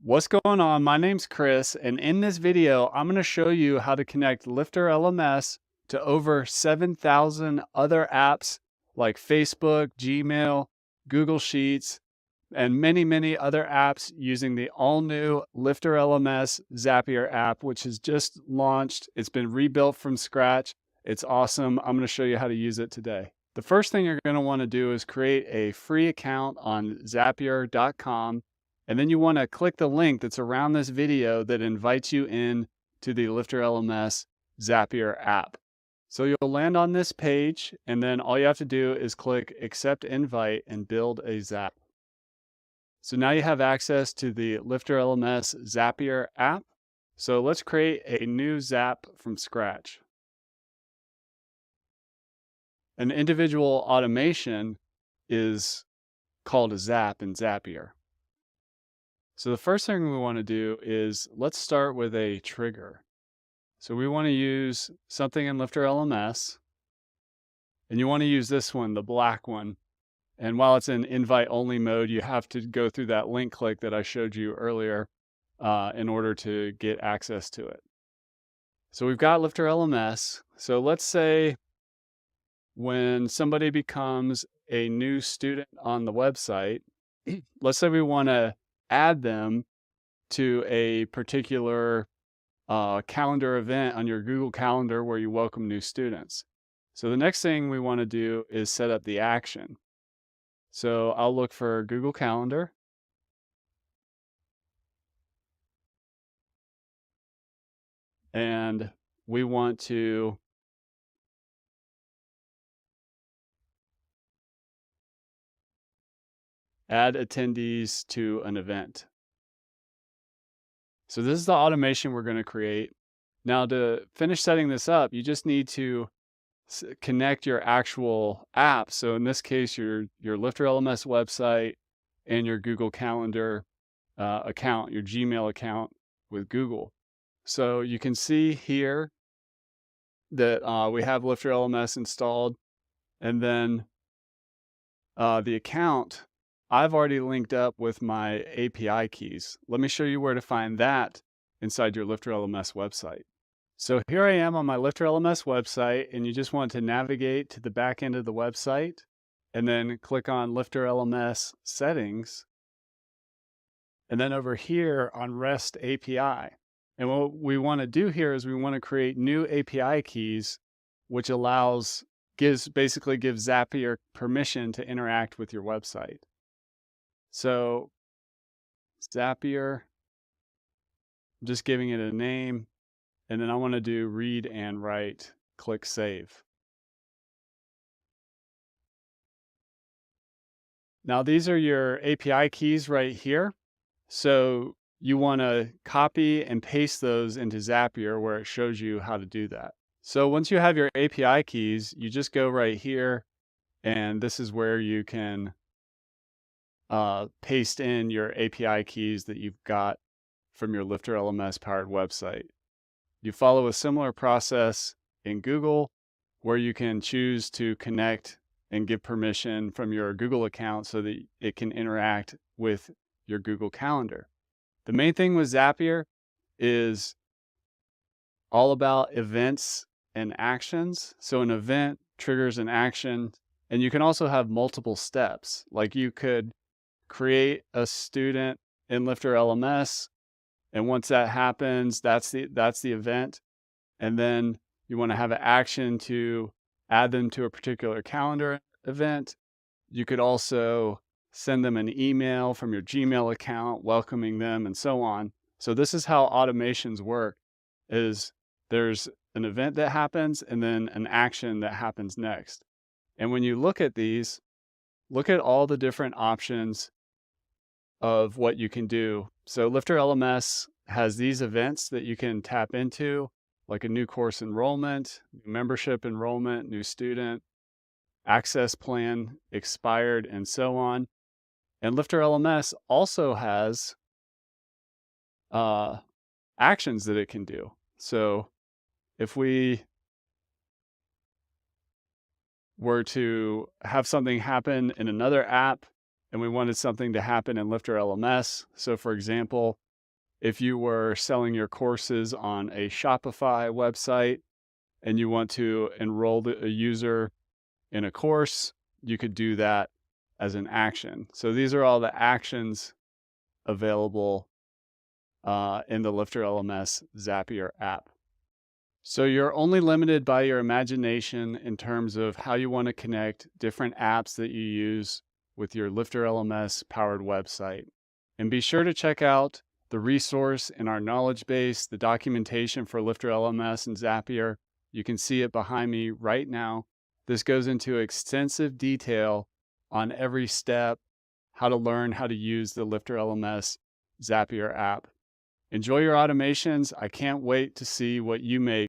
What's going on? My name's Chris, and in this video, I'm going to show you how to connect LifterLMS to over 7,000 other apps like Facebook, Gmail, Google Sheets, and many other apps using the all-new LifterLMS Zapier app, which has just launched. It's been rebuilt from scratch. It's awesome. I'm going to show you how to use it today. The first thing you're going to want to do is create a free account on Zapier.com. And then you want to click the link that's around this video that invites you in to the LifterLMS Zapier app. So you'll land on this page, and then all you have to do is click Accept Invite and build a Zap. So now you have access to the LifterLMS Zapier app. So let's create a new Zap from scratch. An individual automation is called a Zap in Zapier. So the first thing we want to do is let's start with a trigger. So we want to use something in LifterLMS, and you want to use this one, the black one. And while it's in invite only mode, you have to go through that link click that I showed you earlier in order to get access to it. So we've got LifterLMS. So let's say when somebody becomes a new student on the website, let's say we want to add them to a particular calendar event on your Google Calendar where you welcome new students. So the next thing we want to do is set up the action. So I'll look for Google Calendar. And we want to add attendees to an event. So this is the automation we're going to create. Now to finish setting this up, you just need to connect your actual app. So in this case, your LifterLMS website and your Google Calendar account, your Gmail account with Google. So you can see here that we have LifterLMS installed, and then the account I've already linked up with my API keys. Let me show you where to find that inside your LifterLMS website. So here I am on my LifterLMS website, and you just want to navigate to the back end of the website and then click on LifterLMS settings. And then over here on REST API. And what we want to do here is we want to create new API keys, which basically gives Zapier permission to interact with your website. So Zapier, I'm just giving it a name, and then I want to do read and write, click save. Now these are your API keys right here. So you want to copy and paste those into Zapier where it shows you how to do that. So once you have your API keys, you just go right here, and this is where you can paste in your API keys that you've got from your LifterLMS powered website. You follow a similar process in Google where you can choose to connect and give permission from your Google account so that it can interact with your Google Calendar. The main thing with Zapier is all about events and actions. So an event triggers an action, and you can also have multiple steps. Like you could create a student in LifterLMS, and once that happens, that's the event. And then you want to have an action to add them to a particular calendar event. You could also send them an email from your Gmail account welcoming them, and so on. So this is how automations work, is there's an event that happens and then an action that happens next. And when you look at these, look at all the different options of what you can do. So LifterLMS has these events that you can tap into, like a new course enrollment, membership enrollment, new student, access plan expired, and so on. And LifterLMS also has actions that it can do. So if we were to have something happen in another app and we wanted something to happen in LifterLMS, so for example, If you were selling your courses on a Shopify website and you want to enroll a user in a course, you could do that as an action. So these are all the actions available in the LifterLMS Zapier app. So you're only limited by your imagination in terms of how you want to connect different apps that you use with your LifterLMS powered website. And be sure to check out the resource in our knowledge base, the documentation for LifterLMS and Zapier. You can see it behind me right now. This goes into extensive detail on every step, how to learn how to use the LifterLMS Zapier app. Enjoy your automations. I can't wait to see what you make